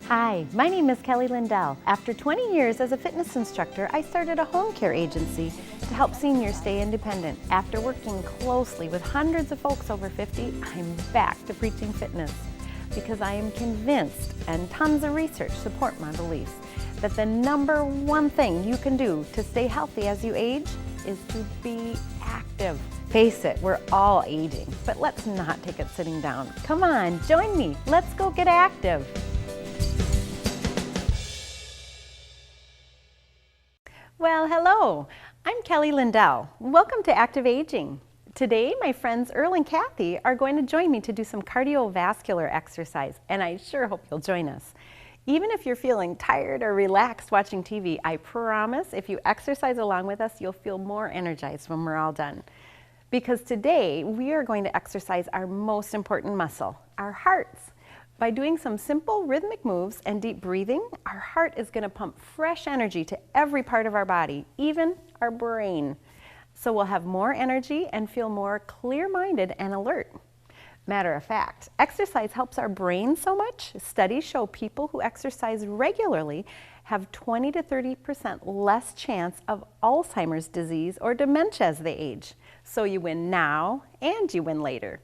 Hi, my name is Kelly Lindell. After 20 years as a fitness instructor, I started a home care agency to help seniors stay independent. After working closely with hundreds of folks over 50, I'm back to preaching fitness because I am convinced, and tons of research support my beliefs, that the number one thing you can do to stay healthy as you age is to be active. Face it, we're all aging, but let's not take it sitting down. Come on, join me. Let's go get active. Well, hello. I'm Kelly Lindell. Welcome to Active Aging. Today, my friends Earl and Kathy are going to join me to do some cardiovascular exercise, and I sure hope you'll join us. Even if you're feeling tired or relaxed watching TV, I promise if you exercise along with us, you'll feel more energized when we're all done. Because today, we are going to exercise our most important muscle, our hearts. By doing some simple rhythmic moves and deep breathing, our heart is going to pump fresh energy to every part of our body, even our brain. So we'll have more energy and feel more clear-minded and alert. Matter of fact, exercise helps our brain so much. Studies show people who exercise regularly have 20 to 30% less chance of Alzheimer's disease or dementia as they age. So you win now and you win later.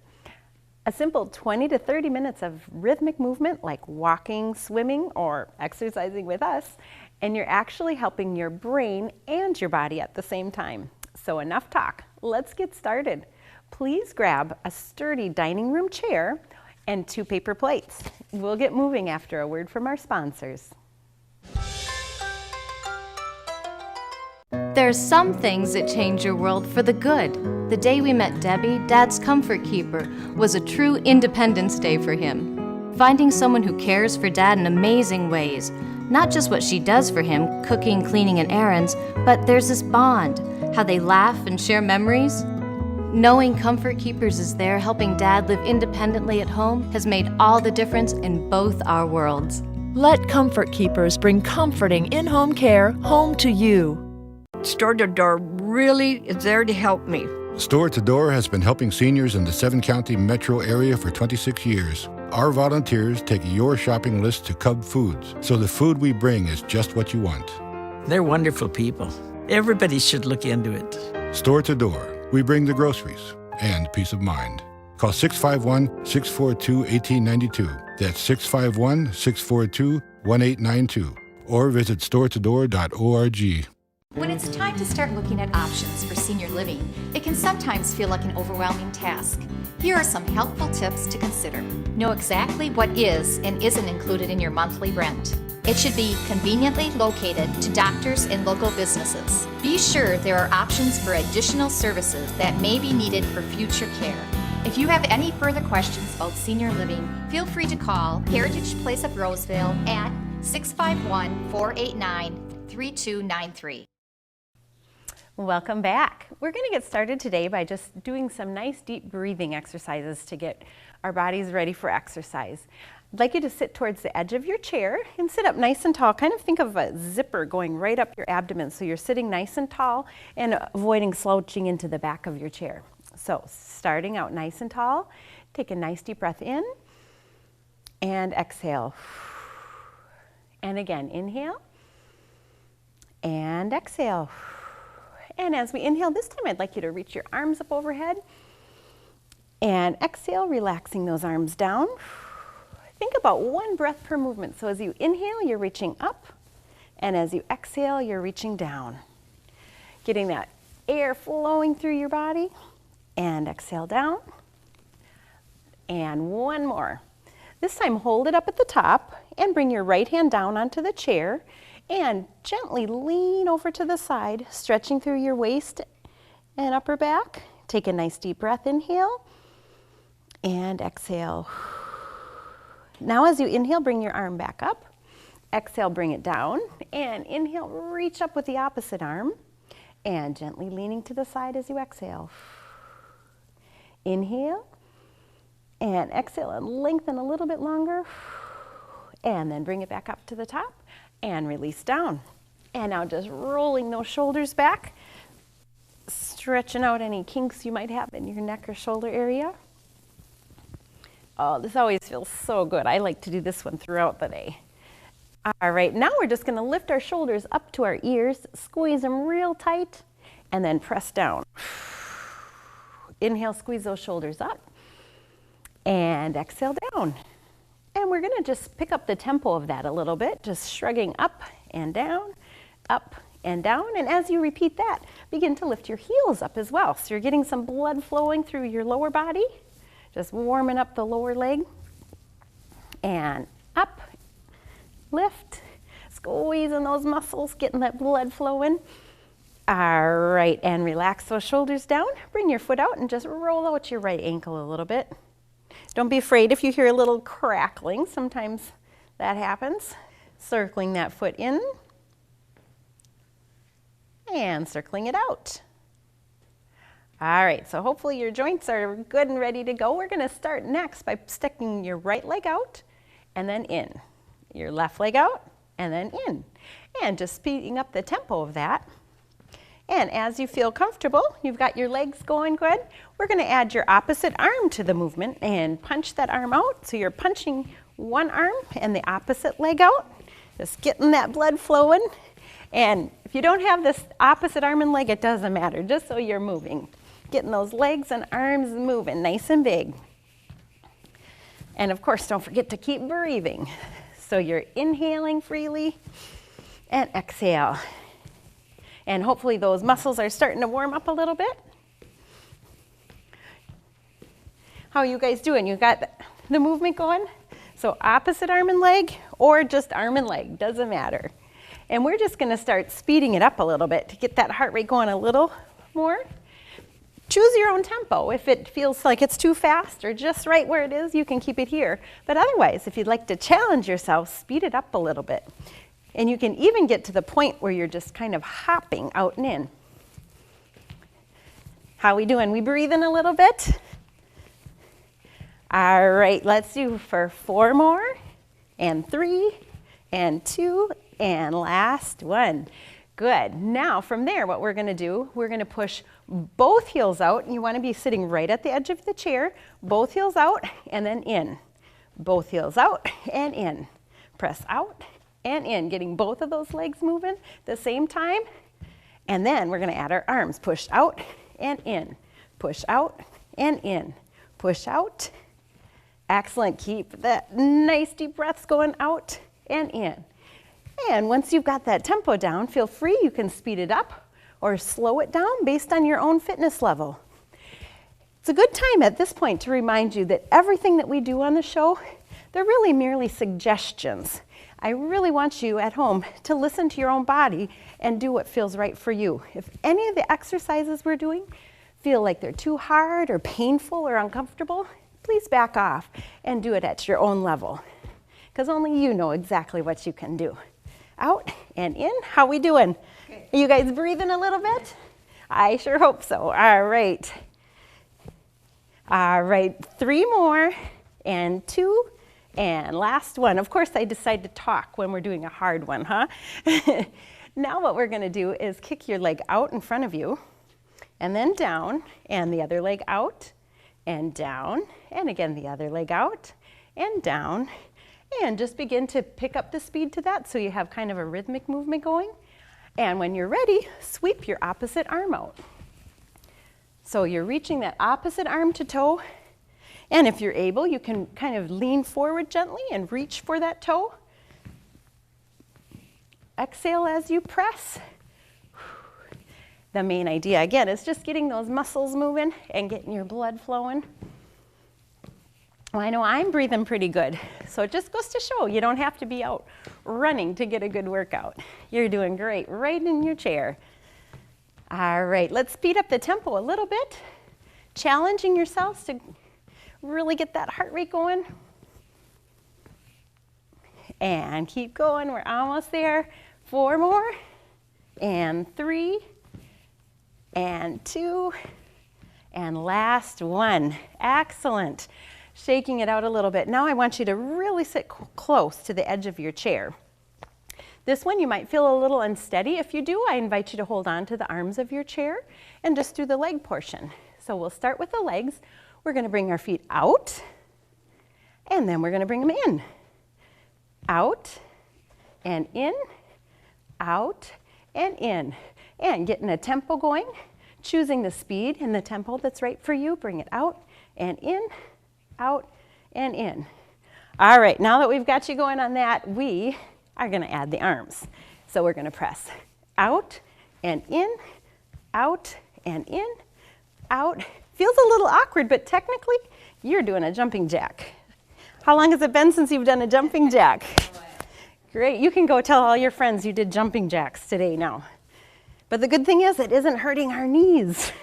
A simple 20 to 30 minutes of rhythmic movement like walking, swimming, or exercising with us, and you're actually helping your brain and your body at the same time. So enough talk, let's get started. Please grab a sturdy dining room chair and 2 paper plates. We'll get moving after a word from our sponsors. There's some things that change your world for the good. The day we met Debbie, Dad's comfort keeper, was a true Independence Day for him. Finding someone who cares for Dad in amazing ways. Not just what she does for him, cooking, cleaning, and errands, but there's this bond, how they laugh and share memories. Knowing Comfort Keepers is there helping Dad live independently at home has made all the difference in both our worlds. Let Comfort Keepers bring comforting in-home care home to you. Store to Door really is there to help me. Store to Door has been helping seniors in the 7-county metro area for 26 years. Our volunteers take your shopping list to Cub Foods, so the food we bring is just what you want. They're wonderful people. Everybody should look into it. Store to Door. We bring the groceries and peace of mind. Call 651-642-1892. That's 651-642-1892. Or visit storetodoor.org. When it's time to start looking at options for senior living, it can sometimes feel like an overwhelming task. Here are some helpful tips to consider. Know exactly what is and isn't included in your monthly rent. It should be conveniently located to doctors and local businesses. Be sure there are options for additional services that may be needed for future care. If you have any further questions about senior living, feel free to call Heritage Place of Roseville at 651-489-3293. Welcome back. We're going to get started today by just doing some nice deep breathing exercises to get our bodies ready for exercise. I'd like you to sit towards the edge of your chair and sit up nice and tall. Kind of think of a zipper going right up your abdomen, so you're sitting nice and tall and avoiding slouching into the back of your chair. So starting out nice and tall, take a nice deep breath in and exhale. And again, inhale and exhale. And as we inhale this time, I'd like you to reach your arms up overhead and exhale, relaxing those arms down. Think about 1 breath per movement. So as you inhale, you're reaching up, and as you exhale, you're reaching down. Getting that air flowing through your body, and exhale down. And 1 more. This time, hold it up at the top and bring your right hand down onto the chair and gently lean over to the side, stretching through your waist and upper back. Take a nice deep breath, inhale, and exhale. Now as you inhale, bring your arm back up. Exhale, bring it down, and inhale, reach up with the opposite arm, and gently leaning to the side as you exhale. Inhale, and exhale, and lengthen a little bit longer, and then bring it back up to the top, and release down. And now just rolling those shoulders back, stretching out any kinks you might have in your neck or shoulder area. Oh, this always feels so good. I like to do this one throughout the day. All right, now we're just gonna lift our shoulders up to our ears, squeeze them real tight, and then press down. Inhale, squeeze those shoulders up, and exhale down. And we're gonna just pick up the tempo of that a little bit, just shrugging up and down, up and down. And as you repeat that, begin to lift your heels up as well. So you're getting some blood flowing through your lower body, just warming up the lower leg. And up, lift, squeezing those muscles, getting that blood flowing. All right, and relax those shoulders down. Bring your foot out and just roll out your right ankle a little bit. Don't be afraid if you hear a little crackling. Sometimes that happens. Circling that foot in and circling it out. All right, so hopefully your joints are good and ready to go. We're gonna start next by sticking your right leg out and then in. Your left leg out and then in. And just speeding up the tempo of that. And as you feel comfortable, you've got your legs going good, we're gonna add your opposite arm to the movement and punch that arm out. So you're punching one arm and the opposite leg out, just getting that blood flowing. And if you don't have this opposite arm and leg, it doesn't matter, just so you're moving. Getting those legs and arms moving nice and big. And of course, don't forget to keep breathing. So you're inhaling freely and exhale. And hopefully those muscles are starting to warm up a little bit. How are you guys doing? You got the movement going? So opposite arm and leg or just arm and leg, doesn't matter. And we're just gonna start speeding it up a little bit to get that heart rate going a little more. Choose your own tempo. If it feels like it's too fast or just right where it is, you can keep it here. But otherwise, if you'd like to challenge yourself, speed it up a little bit. And you can even get to the point where you're just kind of hopping out and in. How we doing? We breathing a little bit? All right, let's do for 4 more, and 3, and 2, and last one. Good. Now from there, what we're gonna do, we're gonna push both heels out. You wanna be sitting right at the edge of the chair. Both heels out and then in. Both heels out and in. Press out and in, getting both of those legs moving at the same time. And then we're gonna add our arms. Push out and in. Push out and in. Push out. Excellent. Keep that nice deep breaths going out and in. And once you've got that tempo down, feel free, you can speed it up or slow it down based on your own fitness level. It's a good time at this point to remind you that everything that we do on the show, they're really merely suggestions. I really want you at home to listen to your own body and do what feels right for you. If any of the exercises we're doing feel like they're too hard or painful or uncomfortable, please back off and do it at your own level, because only you know exactly what you can do. Out and in. How we doing? Good. Are you guys breathing a little bit? I sure hope so. All right. All right, 3 more, and 2, and last one. Of course, I decide to talk when we're doing a hard one, huh? Now what we're gonna do is kick your leg out in front of you, and then down, and the other leg out, and down, and again the other leg out, and down, and just begin to pick up the speed to that so you have kind of a rhythmic movement going. And when you're ready, sweep your opposite arm out. So you're reaching that opposite arm to toe, and if you're able, you can kind of lean forward gently and reach for that toe. Exhale as you press. The main idea, again, is just getting those muscles moving and getting your blood flowing. Well, I know I'm breathing pretty good, so it just goes to show you don't have to be out running to get a good workout. You're doing great right in your chair. All right, let's speed up the tempo a little bit, challenging yourselves to really get that heart rate going. And keep going, we're almost there. 4 more, and 3, and 2, and last one. Excellent. Shaking it out a little bit. Now I want you to really sit close to the edge of your chair. This one you might feel a little unsteady. If you do, I invite you to hold on to the arms of your chair and just do the leg portion. So we'll start with the legs. We're going to bring our feet out, and then we're going to bring them in. Out, and in, out, and in. And getting a tempo going, choosing the speed and the tempo that's right for you. Bring it out and in, out, and in. All right, now that we've got you going on that, we are going to add the arms. So we're going to press out and in, out and in, out. Feels a little awkward, but technically you're doing a jumping jack. How long has it been since you've done a jumping jack? Great, you can go tell all your friends you did jumping jacks today now. But the good thing is it isn't hurting our knees.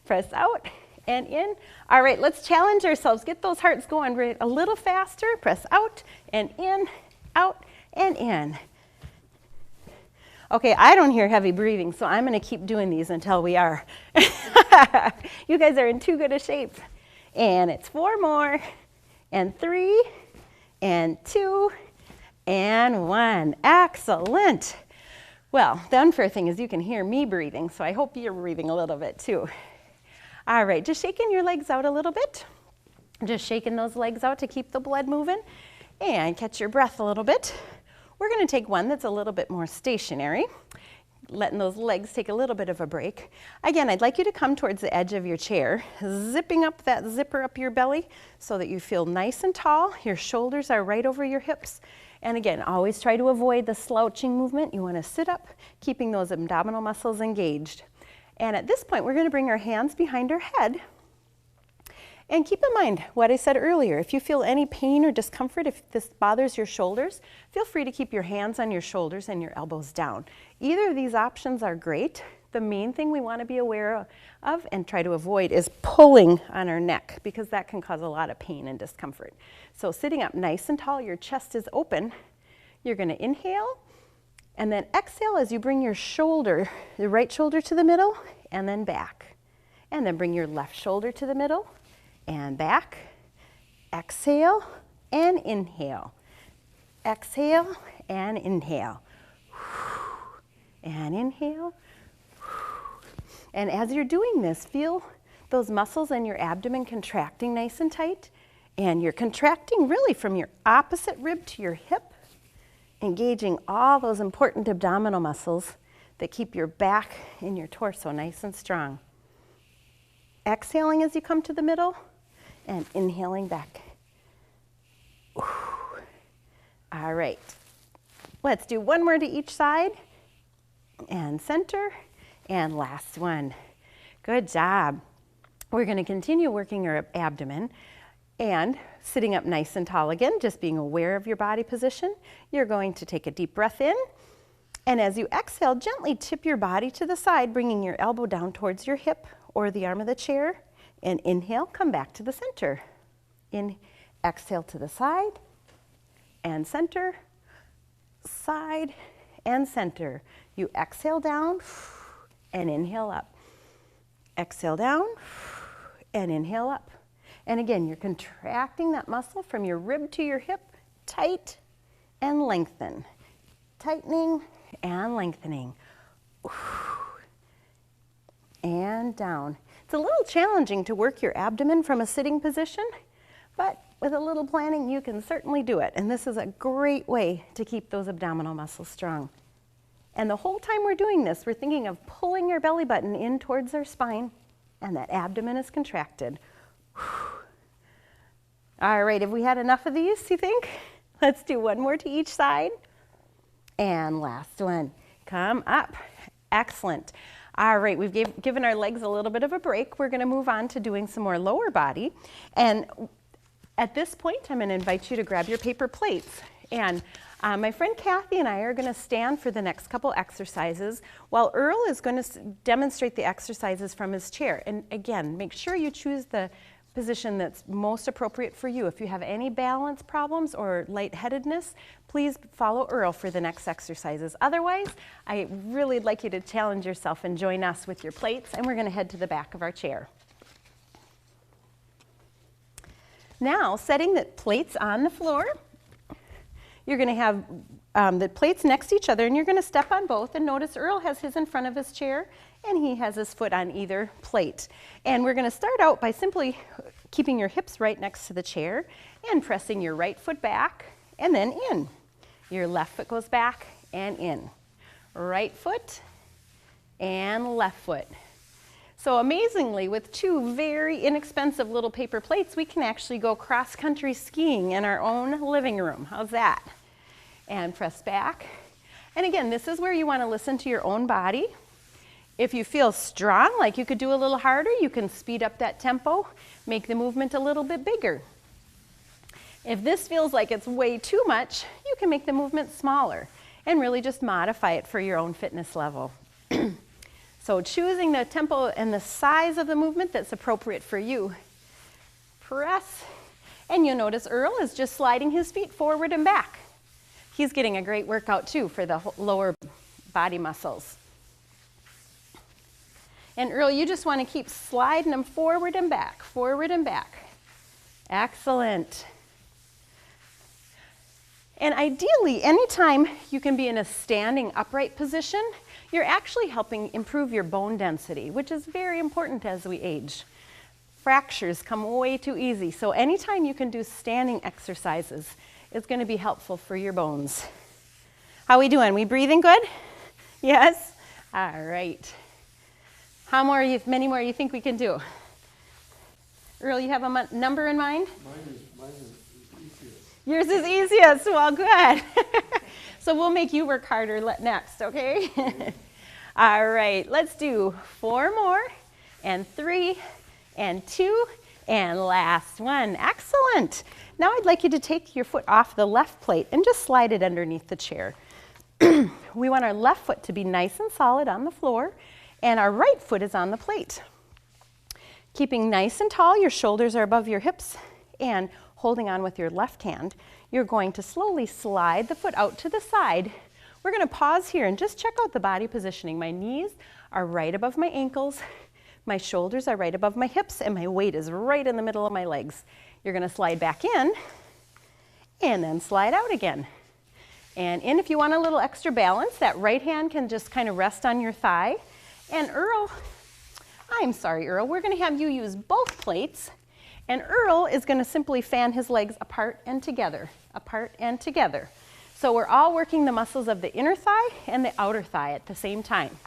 Press out and in. All right, let's challenge ourselves. Get those hearts going right a little faster. Press out and in, out and in. Okay, I don't hear heavy breathing, so I'm going to keep doing these until we are. You guys are in too good a shape. And it's 4 more, and 3, and 2, and 1. Excellent. Well, the unfair thing is you can hear me breathing, so I hope you're breathing a little bit too. All right, just shaking your legs out a little bit. Just shaking those legs out to keep the blood moving and catch your breath a little bit. We're going to take one that's a little bit more stationary, letting those legs take a little bit of a break. Again, I'd like you to come towards the edge of your chair, zipping up that zipper up your belly so that you feel nice and tall. Your shoulders are right over your hips. And again, always try to avoid the slouching movement. You want to sit up, keeping those abdominal muscles engaged. And at this point, we're going to bring our hands behind our head. And keep in mind what I said earlier. If you feel any pain or discomfort, if this bothers your shoulders, feel free to keep your hands on your shoulders and your elbows down. Either of these options are great. The main thing we want to be aware of and try to avoid is pulling on our neck, because that can cause a lot of pain and discomfort. So sitting up nice and tall, your chest is open. You're going to inhale and then exhale as you bring your shoulder, the right shoulder to the middle and then back. And then bring your left shoulder to the middle and back. Exhale and inhale. Exhale and inhale. And inhale. And as you're doing this, feel those muscles in your abdomen contracting nice and tight. And you're contracting really from your opposite rib to your hip, engaging all those important abdominal muscles that keep your back and your torso nice and strong. Exhaling as you come to the middle and inhaling back. All right, let's do one more to each side and center and last one. Good job. We're going to continue working our abdomen and sitting up nice and tall again, just being aware of your body position. You're going to take a deep breath in, and as you exhale, gently tip your body to the side, bringing your elbow down towards your hip or the arm of the chair, and inhale, come back to the center. Exhale to the side and center, side and center. You exhale down and inhale up. Exhale down and inhale up. And again, you're contracting that muscle from your rib to your hip, tight and lengthen. Tightening and lengthening. And down. It's a little challenging to work your abdomen from a sitting position, but with a little planning, you can certainly do it. And this is a great way to keep those abdominal muscles strong. And the whole time we're doing this, we're thinking of pulling your belly button in towards our spine, and that abdomen is contracted. All right, have we had enough of these, you think? Let's do one more to each side. And last one. Come up. Excellent. All right, we've given our legs a little bit of a break. We're going to move on to doing some more lower body. And at this point, I'm going to invite you to grab your paper plates. And my friend Kathy and I are going to stand for the next couple exercises while Earl is going to demonstrate the exercises from his chair. And again, make sure you choose the position that's most appropriate for you. If you have any balance problems or lightheadedness, please follow Earl for the next exercises. Otherwise, I really like you to challenge yourself and join us with your plates, and we're going to head to the back of our chair. Now, setting the plates on the floor, you're going to have the plates next to each other, and you're going to step on both. And notice Earl has his in front of his chair, and he has his foot on either plate. And we're going to start out by simply keeping your hips right next to the chair and pressing your right foot back and then in. Your left foot goes back and in. Right foot and left foot. So amazingly, with two very inexpensive little paper plates, we can actually go cross-country skiing in our own living room. How's that? And press back. And again, this is where you want to listen to your own body. If you feel strong, like you could do a little harder, you can speed up that tempo, make the movement a little bit bigger. If this feels like it's way too much, you can make the movement smaller and really just modify it for your own fitness level. So choosing the tempo and the size of the movement that's appropriate for you. Press, and you'll notice Earl is just sliding his feet forward and back. He's getting a great workout too for the lower body muscles. And Earl, you just want to keep sliding them forward and back, forward and back. Excellent. And ideally, anytime you can be in a standing upright position, you're actually helping improve your bone density, which is very important as we age. Fractures come way too easy, so anytime you can do standing exercises, it's going to be helpful for your bones. How we doing? We breathing good? Yes? All right. Many more you think we can do? Earl, you have a number in mind? Mine is easiest. Yours is easiest. Well, good. So we'll make you work harder next, okay? All right, let's do 4 more, and 3, and 2, and last one. Excellent. Now I'd like you to take your foot off the left plate and just slide it underneath the chair. We want our left foot to be nice and solid on the floor, and our right foot is on the plate. Keeping nice and tall, your shoulders are above your hips, and holding on with your left hand, you're going to slowly slide the foot out to the side. We're going to pause here and just check out the body positioning. My knees are right above my ankles, my shoulders are right above my hips, and my weight is right in the middle of my legs. You're going to slide back in, and then slide out again. And in, if you want a little extra balance, that right hand can just kind of rest on your thigh. And Earl, I'm sorry, Earl, we're going to have you use both plates. And Earl is going to simply fan his legs apart and together, apart and together. So we're all working the muscles of the inner thigh and the outer thigh at the same time.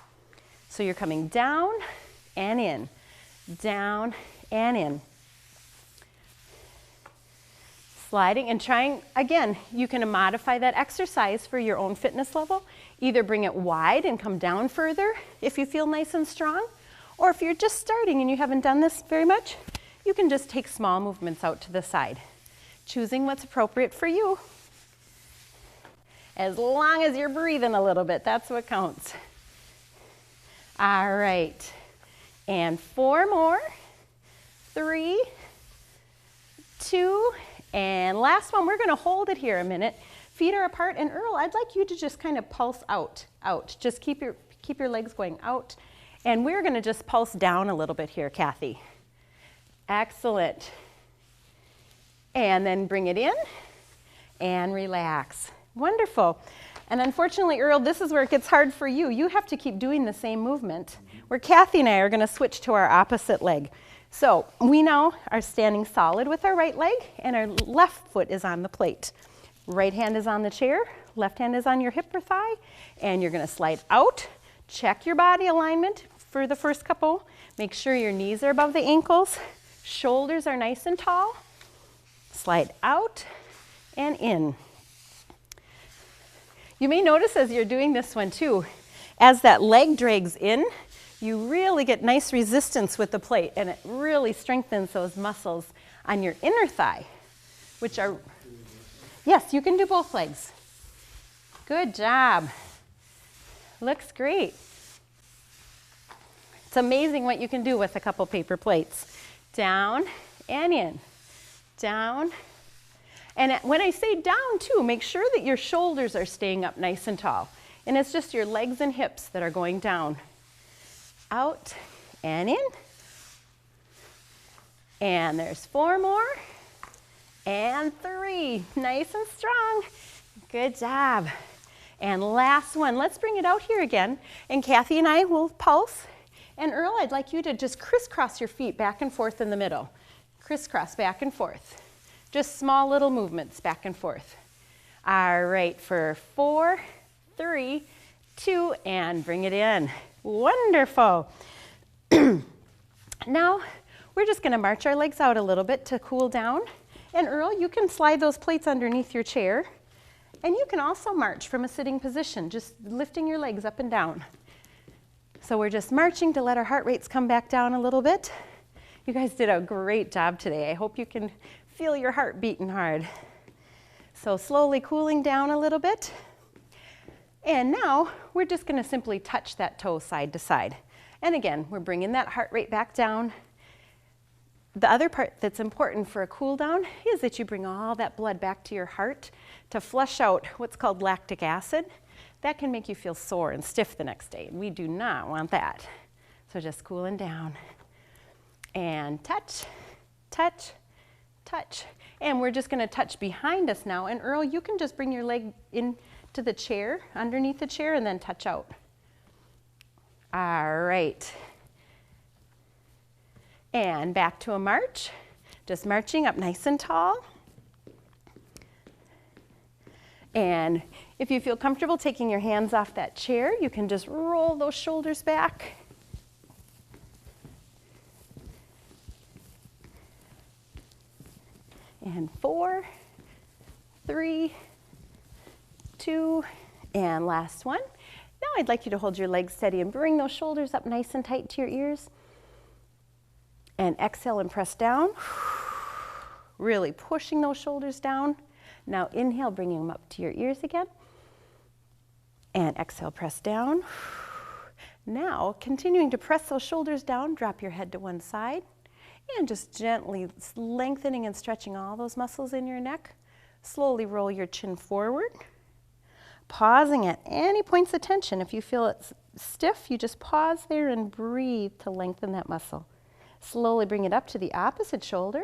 So you're coming down and in, down and in. Sliding and trying, again, you can modify that exercise for your own fitness level. Either bring it wide and come down further if you feel nice and strong, or if you're just starting and you haven't done this very much, you can just take small movements out to the side, choosing what's appropriate for you. As long as you're breathing a little bit, that's what counts. All right, and 4 more, 3, 2, and last one. We're going to hold it here a minute. Feet are apart, and Earl, I'd like you to just kind of pulse out. Just keep your legs going out, and we're going to just pulse down a little bit here, Kathy. Excellent. And then bring it in and relax. Wonderful. And unfortunately, Earl, this is where it gets hard for you. You have to keep doing the same movement, where Kathy and I are going to switch to our opposite leg. So we now are standing solid with our right leg, and our left foot is on the plate. Right hand is on the chair, left hand is on your hip or thigh, and you're going to slide out. Check your body alignment for the first couple. Make sure your knees are above the ankles. Shoulders are nice and tall. Slide out and in. You may notice as you're doing this one too, as that leg drags in, you really get nice resistance with the plate, and it really strengthens those muscles on your inner thigh, which are, yes, you can do both legs. Good job. Looks great. It's amazing what you can do with a couple paper plates. Down and in, down. And when I say down too, make sure that your shoulders are staying up nice and tall. And it's just your legs and hips that are going down. Out and in. And there's 4 more. And 3. Nice and strong. Good job. And last one. Let's bring it out here again. And Kathy and I will pulse. And Earl, I'd like you to just crisscross your feet back and forth in the middle. Crisscross back and forth. Just small little movements back and forth. All right, for 4, 3, 2, and bring it in. Wonderful. Now, we're just gonna march our legs out a little bit to cool down. And Earl, you can slide those plates underneath your chair. And you can also march from a sitting position, just lifting your legs up and down. So we're just marching to let our heart rates come back down a little bit. You guys did a great job today. I hope you can feel your heart beating hard. So slowly cooling down a little bit. And now we're just gonna simply touch that toe side to side. And again, we're bringing that heart rate back down. The other part that's important for a cool down is that you bring all that blood back to your heart to flush out what's called lactic acid. That can make you feel sore and stiff the next day. We do not want that. So just cooling down. And touch, touch, touch. And we're just gonna touch behind us now. And Earl, you can just bring your leg into the chair, underneath the chair, and then touch out. All right. And back to a march. Just marching up nice and tall. And if you feel comfortable taking your hands off that chair, you can just roll those shoulders back. And 4, 3, 2, and last one. Now I'd like you to hold your legs steady and bring those shoulders up nice and tight to your ears. And exhale and press down. Really pushing those shoulders down. Now inhale, bringing them up to your ears again. And exhale, press down. Now, continuing to press those shoulders down, drop your head to one side. And just gently lengthening and stretching all those muscles in your neck. Slowly roll your chin forward. Pausing at any points of tension. If you feel it's stiff, you just pause there and breathe to lengthen that muscle. Slowly bring it up to the opposite shoulder.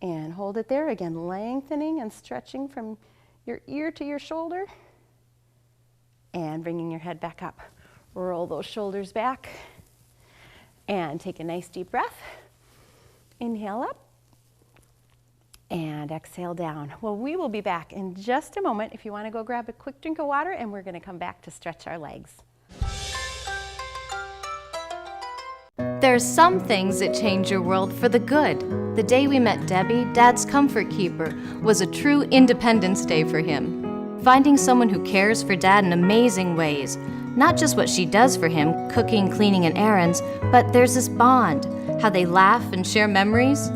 And hold it there. Again, lengthening and stretching from your ear to your shoulder. And bringing your head back up. Roll those shoulders back. And take a nice deep breath. Inhale up. And exhale down. Well, we will be back in just a moment if you want to go grab a quick drink of water, and we're going to come back to stretch our legs. There's some things that change your world for the good. The day we met Debbie, Dad's comfort keeper, was a true Independence Day for him. Finding someone who cares for Dad in amazing ways. Not just what she does for him, cooking, cleaning, and errands, but there's this bond, how they laugh and share memories.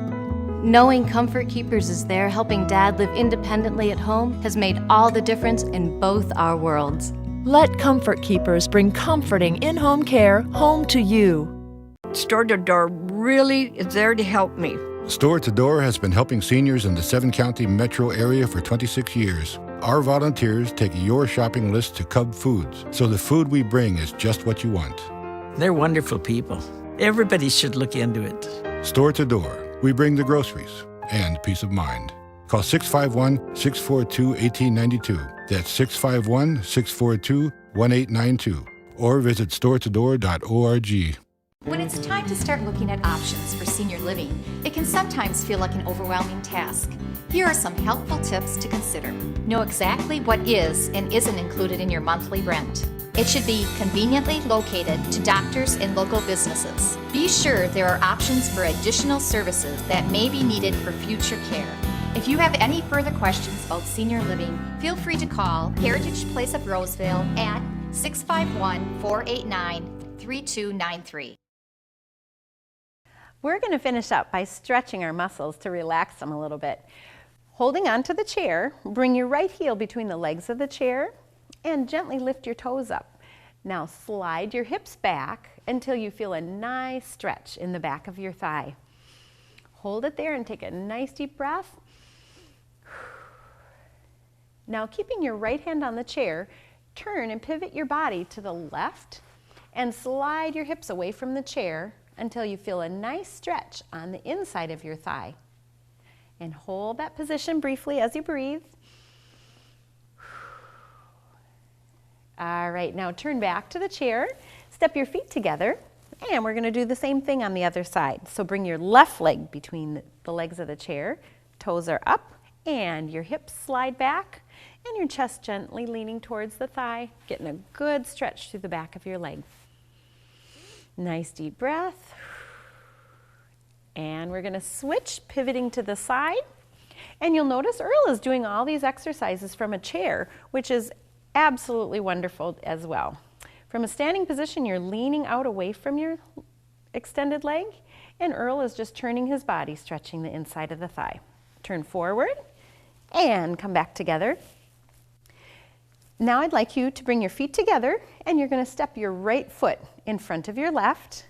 Knowing Comfort Keepers is there helping Dad live independently at home has made all the difference in both our worlds. Let Comfort Keepers bring comforting in-home care home to you. Store to Door really is there to help me. Store to Door has been helping seniors in the 7-county metro area for 26 years. Our volunteers take your shopping list to Cub Foods, so the food we bring is just what you want. They're wonderful people. Everybody should look into it. Store to Door. We bring the groceries and peace of mind. Call 651-642-1892. That's 651-642-1892. Or visit storetodoor.org. When it's time to start looking at options for senior living, it can sometimes feel like an overwhelming task. Here are some helpful tips to consider. Know exactly what is and isn't included in your monthly rent. It should be conveniently located to doctors and local businesses. Be sure there are options for additional services that may be needed for future care. If you have any further questions about senior living, feel free to call Heritage Place of Roseville at 651-489-3293. We're going to finish up by stretching our muscles to relax them a little bit. Holding onto the chair, bring your right heel between the legs of the chair and gently lift your toes up. Now slide your hips back until you feel a nice stretch in the back of your thigh. Hold it there and take a nice deep breath. Now keeping your right hand on the chair, turn and pivot your body to the left and slide your hips away from the chair until you feel a nice stretch on the inside of your thigh. And hold that position briefly as you breathe. All right, now turn back to the chair, step your feet together, and we're going to do the same thing on the other side. So bring your left leg between the legs of the chair, toes are up, and your hips slide back. and your chest gently leaning towards the thigh, getting a good stretch through the back of your leg. Nice deep breath. And we're going to switch, pivoting to the side. And you'll notice Earl is doing all these exercises from a chair, which is absolutely wonderful as well. From a standing position, you're leaning out away from your extended leg, and Earl is just turning his body, stretching the inside of the thigh. Turn forward and come back together. Now I'd like you to bring your feet together, and you're going to step your right foot in front of your left.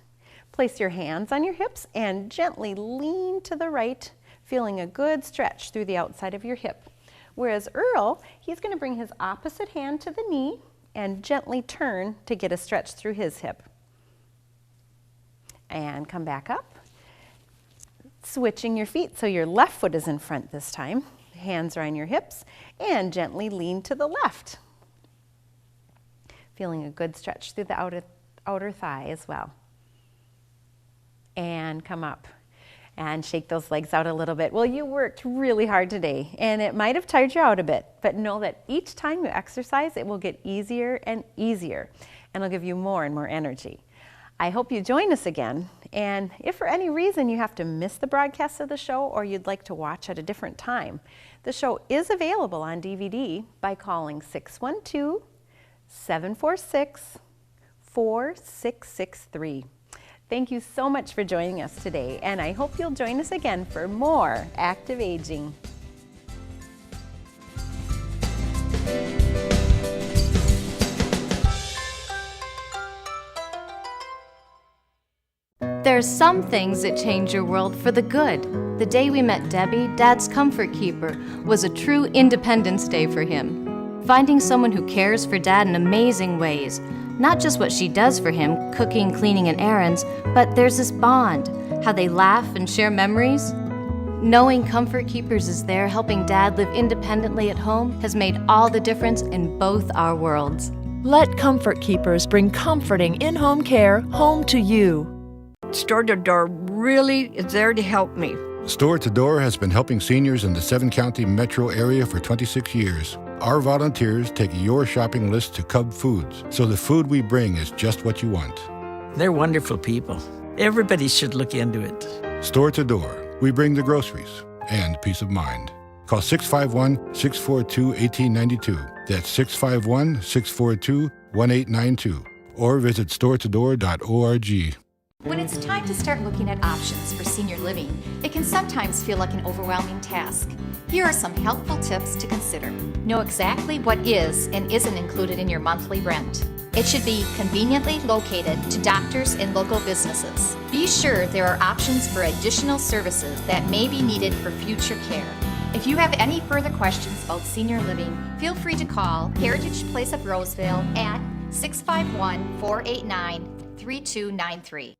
Place your hands on your hips and gently lean to the right, feeling a good stretch through the outside of your hip. Whereas Earl, he's going to bring his opposite hand to the knee and gently turn to get a stretch through his hip. And come back up. Switching your feet so your left foot is in front this time. Hands are on your hips and gently lean to the left. Feeling a good stretch through the outer thigh as well. And come up and shake those legs out a little bit. Well, you worked really hard today, and it might have tired you out a bit, but know that each time you exercise, it will get easier and easier, and it'll give you more and more energy. I hope you join us again, and if for any reason you have to miss the broadcast of the show or you'd like to watch at a different time, the show is available on DVD by calling 612-746-4663. Thank you so much for joining us today, and I hope you'll join us again for more Active Aging. There's some things that change your world for the good. The day we met Debbie, Dad's comfort keeper, was a true Independence Day for him. Finding someone who cares for Dad in amazing ways. Not just what she does for him, cooking, cleaning, and errands, but there's this bond, how they laugh and share memories. Knowing Comfort Keepers is there helping Dad live independently at home has made all the difference in both our worlds. Let Comfort Keepers bring comforting in-home care home to you. Store to Door really is there to help me. Store to Door has been helping seniors in the 7-county metro area for 26 years. Our volunteers take your shopping list to Cub Foods, so the food we bring is just what you want. They're wonderful people. Everybody should look into it. Store to Door, we bring the groceries and peace of mind. Call 651-642-1892. That's 651-642-1892. Or visit storetodoor.org. When it's time to start looking at options for senior living, it can sometimes feel like an overwhelming task. Here are some helpful tips to consider. Know exactly what is and isn't included in your monthly rent. It should be conveniently located to doctors and local businesses. Be sure there are options for additional services that may be needed for future care. If you have any further questions about senior living, feel free to call Heritage Place of Roseville at 651-489-3293.